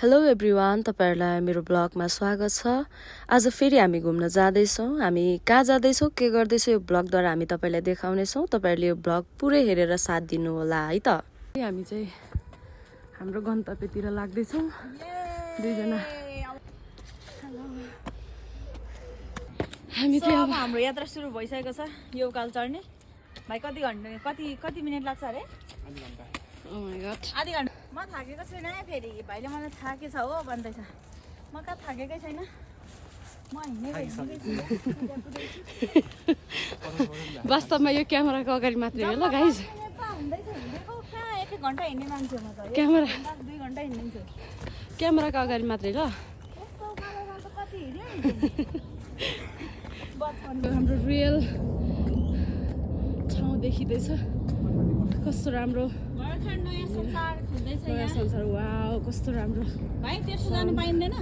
Hello everyone, तपाईहरुलाई मेरो ब्लगमा स्वागत छ। आज फेरि हामी घुम्न जाँदैछौँ। हामी कहाँ जाँदैछौँ, के गर्दैछौँ, यो ब्लगद्वारा हामी तपाईलाई देखाउनेछौँ। तपाईहरुले यो ब्लग पुरै हेरेर साथ दिनु होला है त। हामी चाहिँ हाम्रो गन्तव्यतिर लाग्दैछौँ। दुईजना हामी चाहिँ अब हाम्रो यात्रा सुरु भइसकेको छ। यो उकालो चढ्ने भाइ कति मिनेट लाग्छ अरे? ओ माय गॉड, आधी घण्टा। म थाकेको छैन फेरि भाइले मलाई थाकेछ हो भन्दैछ। म कहाँ थाकेकै छैन, म वास्तवमा यो क्यामेराको अगाडि मात्रै हो ल गाइज। कहाँ 1 घण्टा हिँड्ने मान्छे म त। क्यामेरा 2 घण्टा हिँड्दिन्छु। क्यामेराको अगाडि मात्रै ल। यस्तो उकालोमा त कति हिँड्यो हाम्रो रियल ठाउँ देखिँदैछ। कस्तो राम्रो भर्खर नयाँ संसार खुल्दैछ नयाँ यहाँ। संसार। वाउ, कस्तो राम्रो। भाइ तेर्सो जानु पाइँदैन?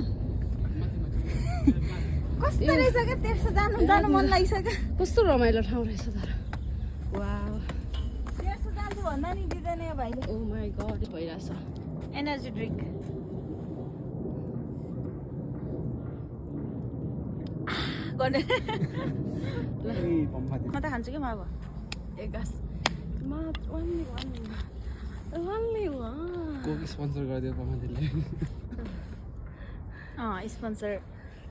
कस्तो रहेछ क्या, तेर्सो जानु मन लागिसक्यो। कस्तो रमाइलो ठाउँ रहेछ तर। वाउ, तेर्सो जान्छु भन्दा नि दिँदैन यो भाइले। ओ माय गॉड, भइरहेछ। एनर्जी ड्रिङ्क गर्ने म त खान्छु कि म अब एकास only one कोक स्पोन्सर गरिदियो पमादिले। स्पोन्सर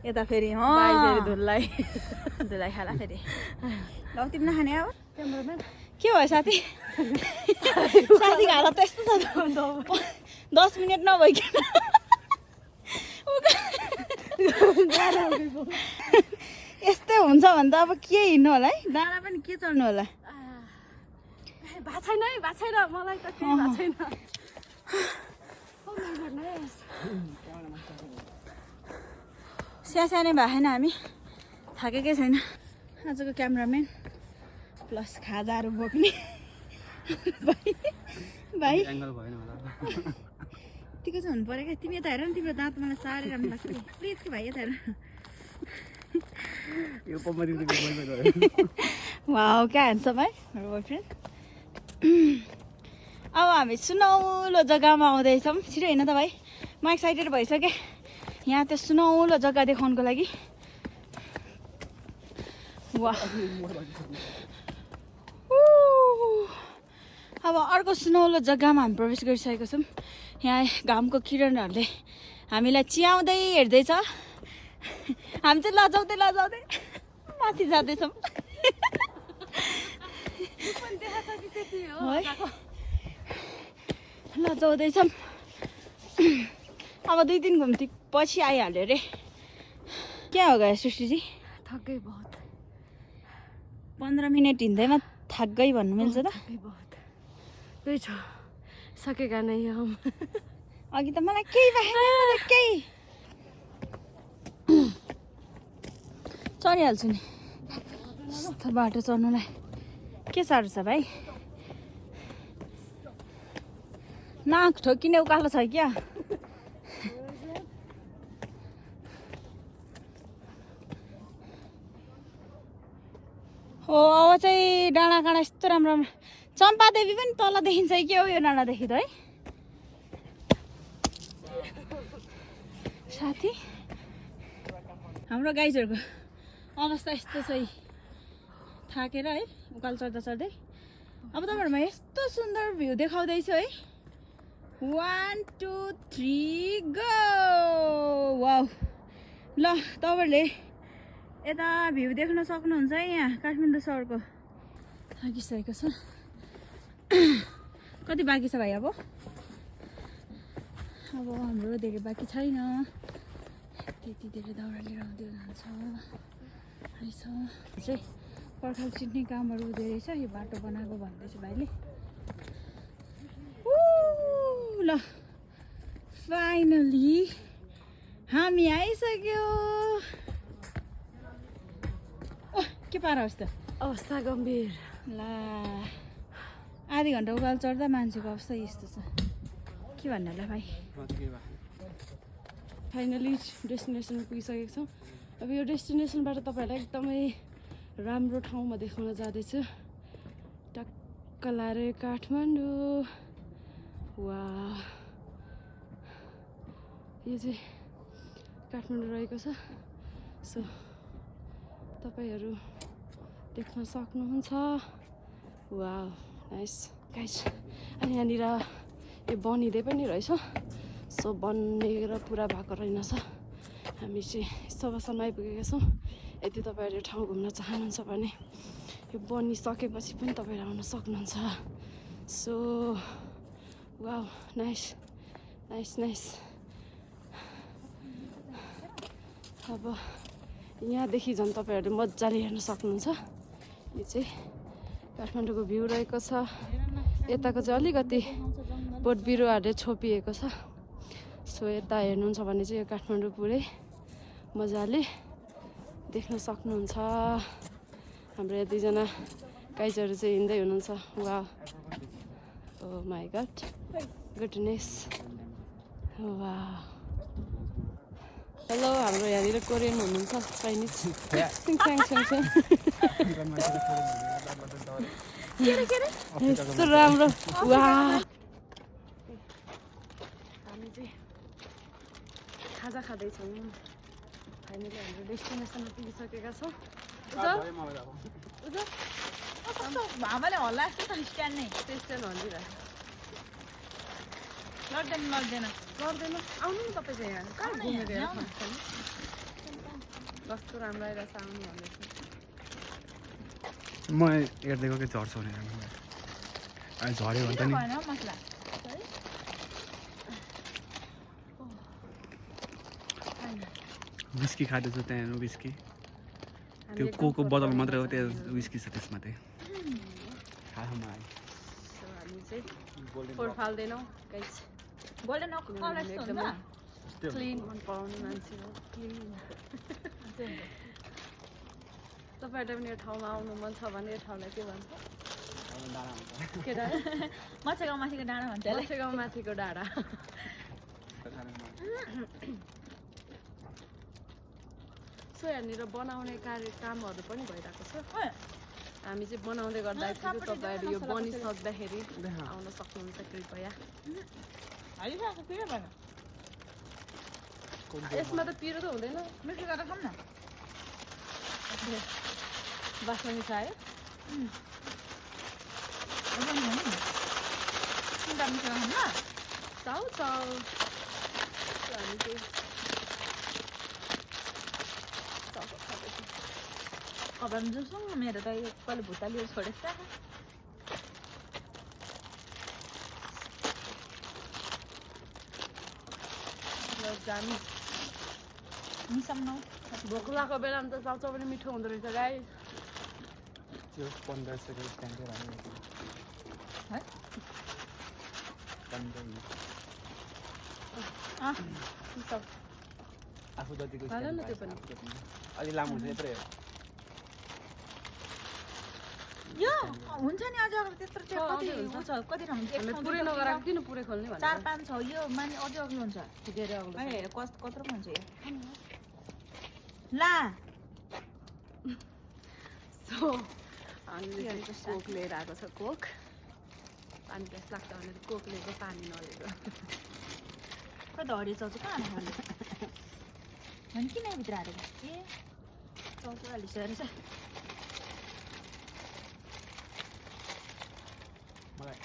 यता फेरि बाई फेरि धुलाई खाला फेरि। ल तिमी नखाने अब? क्यामेराम्यान के भयो साथी? साथीको हालत त यस्तो छ 10 मिनट नभइकन यस्तै हुन्छ भने त अब के हिँड्नु होला है, डाँडा पनि के चढ्नु होला। भएको छैन है, भएको छैन, मलाई त केही भएको छैन। सानै भएको छैन, हामी थाकेकै छैन। आजको क्यामेराम्यान प्लस खाजाहरू बोक्ने भाइ एंगल भएन होला। यतिको चाहिँ हुनु पऱ्यो क्या। तिमी यता हेर न, तिम्रो दाँत मलाई साह्रै राम्रो लाग्छ। प्लिज कि भाइ यता हेर। यो पमादिले बोल्दै गयो। वाउ, क्या ह्यान्डसम है मेरो बोयफ्रेन्ड। अब हामी सुनौलो जग्गामा आउँदैछौँ। छिटो हिँड त भाइ, म एक्साइटेड भइसकेँ यहाँ त्यो सुनौलो जग्गा देखाउनुको लागि। वाह, अब अर्को सुनौलो जग्गामा हामी प्रवेश गरिसकेको छौँ। यहाँ घामको किरणहरूले हामीलाई चियाउँदै हेर्दैछ। हामी चाहिँ लजाउँदै माथि जाँदैछौँ। लजाउँदैछौँ। अब 2 दिन घुम्ती पछि आइहाल्यो अरे। क्या हो गयो सृष्टिजी? थकै बहुत, 15 मिनट हिँड्दैमा थक गई भन्नु मिल्छ त? थकै बहुत। त्यही छ, सकेका नै हम। अघि त मलाई केही भएन, केही चढिहाल्छु नि। यस्तो बाटो चढ्नुलाई के साह्रो छ भाइ। नाक ठोकिने उकालो छ क्या। हो अब चाहिँ डाँडा काँडा यस्तो राम्रो राम्रो। चम्पादेवी पनि तल देखिन्छ कि हो यो डाँडादेखि त है साथी। हाम्रो गाइजहरूको अवस्था यस्तो छ है, थाकेर है उकालो चढ्दा चढ्दै। अब तपाईँहरूमा यस्तो सुन्दर भ्यू देखाउँदैछु है। 1 2 3 गो। वाउ, ल तपाईँहरूले यता भ्यू देख्न सक्नुहुन्छ है। यहाँ काठमाडौँ सहरको थाकिसकेको छ। कति बाँकी छ भाइ? अब हाम्रो धेरै बाँकी छैन। त्यति धेरै दाउरा लिएर आउँदै हुनुहुन्छ रहेछ। चाहिँ पर्खाल चिन्ने कामहरू धेरै छ। यो बाटो बनाएको भन्दैछ भाइले। ल फाइनली हामी आइसक्यो। ओ के पारा होस् त? अवस्था गम्भीर। ला आधी घन्टा उकालो चढ्दा मान्छेको अवस्था यस्तो छ। के भन्नु होला भाइ? फाइनली डेस्टिनेसन पुगिसकेको छौँ। अब यो डेस्टिनेसनबाट तपाईँहरूलाई एकदमै राम्रो ठाउँमा देखाउन जाँदैछु। टक्क लारे काठमाडौँ। वाह, यो चाहिँ काठमाडौँ रहेको छ सो तपाईहरू देख्न सक्नुहुन्छ वाउ नाइस गाइस अनि यहाँनिर यो बनिँदै पनि रहेछ सो बनेर पुरा भएको रहेनछ हामी चाहिँ यस्तोसम्म आइपुगेका छौँ यदि तपाईँहरू ठाउँ घुम्न चाहनुहुन्छ भने यो बनिसकेपछि पनि तपाईँहरू आउन सक्नुहुन्छ so wow nice nice nice अब यहाँदेखि झन् तपाईँहरू मजाले हेर्न सक्नुहुन्छ यो चाहिँ काठमाडौँको भ्यू रहेको छ यताको चाहिँ अलिकति बोट बिरुवाहरूले छोपिएको छ सो यता हेर्नुहुन्छ भने चाहिँ यो काठमाडौँ पुरै मजाले देख्न सक्नुहुन्छ हाम्रो यहाँ दुईजना गाइजहरू चाहिँ हिँड्दै हुनुहुन्छ वा ओ माई गड गुडनेस वा हेलो हाम्रो यहाँनिर कोरियन हुनुहुन्छ चाइनिज यस्तो राम्रो वा हामी चाहिँ खाजा खाँदैछौँ फाइनली हाम्रो डेस्टिनेसनमा पुगिसकेका छौँ हावाले हल्ला जस्तो छ स्ट्यान्ड नै स्टेसन हल्लिरहेको लड्दैन गर्दैन आउनु नि तपाईँ चाहिँ यहाँ कहाँ घुमेर हेर्नु कस्तो राम्रो आइरहेछ आउनु भन्दैछ म हेर्दै गएको झर्छ भने अनि झऱ्यो भने त नि भएन मसला विस्की खाँदैछु त्यहाँ विस्की त्यो कोको बोतल मात्रै हो त्यो विस्की छ त्यसमा चाहिँ खामा सो हामी चाहिँ फोहोर फाल्दैनौँ गाइस गोल्डन कलर जस्तो हुन्छ क्लिन मन पराउने मान्छे हो क्लिन तपाईँहरूलाई पनि यो ठाउँमा आउनु मन छ भने यो ठाउँलाई के भन्छ के डाँडा मछेगाउँ माथिको डाँडा भन्छ मछेगाउँ माथिको डाँडा सो यहाँनिर बनाउने कामहरू पनि भइरहेको छ हामी चाहिँ बनाउँदै गर्दाखेरि तपाईँहरू यो बनिसक्दाखेरि आउन सक्नुहुन्छ कृपया यसमा त पिरो त हुँदैन मिठो गरेर खाऊँ न बास्ना मिठो आयो चाउ चाउ हामी चाहिँ अब हामी जाउँछौँ मेरो त यो कहिले भुत्ता लिएर छोडेछ जानु मिसाउनु भोक लागेको बेलामा त चाउचाउ पनि मिठो हुँदो रहेछ गाई त्यो 15 सेकेन्ड स्ट्यान्डै राम्रो है 15 मिनेट आफू जतिको हाल न त्यो पनि अलि लामो हुन्छ यत्रै हो यो हुन्छ नि अझ त्यत्रो चाहिँ कति हुन्छ कति ठाउँ हामीले पुरै नगराएको किन पुरै खोल्ने भने 4-5 छ यो माने अझै अग्लो हुन्छ धेरै अग्लो ए कत्रो हुन्छ यो ला सो हामीले कोक लिएर आएको छ कोक पानी प्यास लाग्छ भनेर कोक लिएको पानी नलिएको खै धडी चाउचाउ कहाँ हाल्नु अनि किन भित्र हालेको ए चाउचाउ हालिसकेको रहेछ मलाई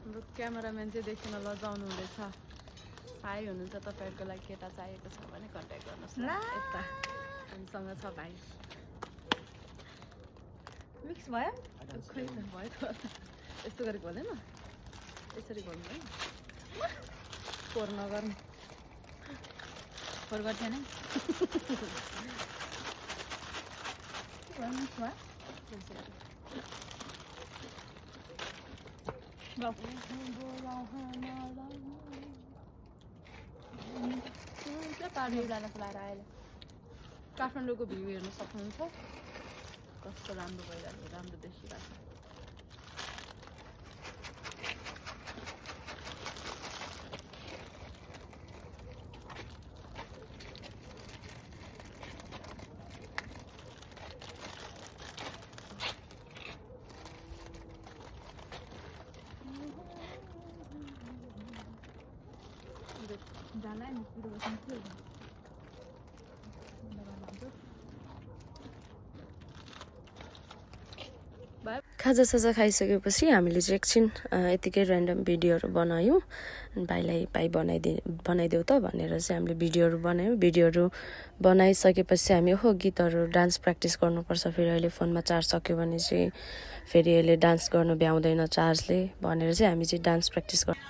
हाम्रो क्यामेराम्यान चाहिँ देखिन लजाउनु हुँदैछ साई हुनुहुन्छ तपाईँहरूको लागि केटा चाहिएको छ भने कन्ट्याक्ट गर्नुहोस् न यता हामीसँग छ भाइ मिक्स भयो खै त भयो त यस्तो गरी खोल्दैन यसरी खोल्नु है फोहोर नगर्नु फोहोर गर्थेन मिक्स भयो काठमाडौँको भ्यू हेर्न सक्नुहुन्छ कस्तो राम्रो भइरहेको राम्रो देखिरहेको खाजासाजा खाइसकेपछि हामीले चाहिँ एकछिन यतिकै ऱ्यान्डम भिडियोहरू बनायौँ भाइ बनाइदेऊ त भनेर चाहिँ हामीले भिडियोहरू बनायौँ भिडियोहरू बनाइसकेपछि हामी गीतहरू डान्स प्र्याक्टिस गर्नुपर्छ फेरि अहिले फोनमा चार्ज सक्यो भने चाहिँ फेरि अहिले डान्स गर्नु भ्याउँदैन चार्जले भनेर चाहिँ हामी चाहिँ डान्स प्र्याक्टिस गर्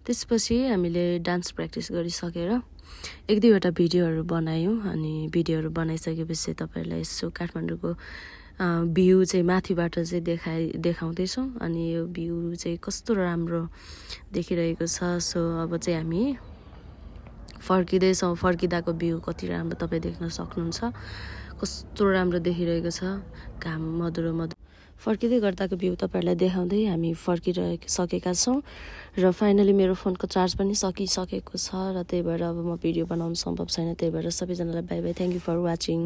त्यसपछि हामीले डान्स प्र्याक्टिस गरिसकेर एक दुईवटा भिडियोहरू बनायौँ अनि भिडियोहरू बनाइसकेपछि तपाईँहरूलाई यसो काठमाडौँको भ्यू चाहिँ माथिबाट चाहिँ देखाउँदैछौँ अनि यो भ्यू चाहिँ कस्तो राम्रो देखिरहेको छ सो अब चाहिँ हामी फर्किँदैछौँ फर्किँदाको भ्यू कति राम्रो तपाईँ देख्न सक्नुहुन्छ कस्तो राम्रो देखिरहेको छ घाम मधुरो फर्किँदै गर्दाको भ्यू तपाईँहरूलाई देखाउँदै हामी फर्किसकेका छौँ र फाइनली मेरो फोनको चार्ज पनि सकिसकेको छ र त्यही भएर अब म भिडियो बनाउनु सम्भव छैन त्यही भएर सबैजनालाई bye bye thank you for watching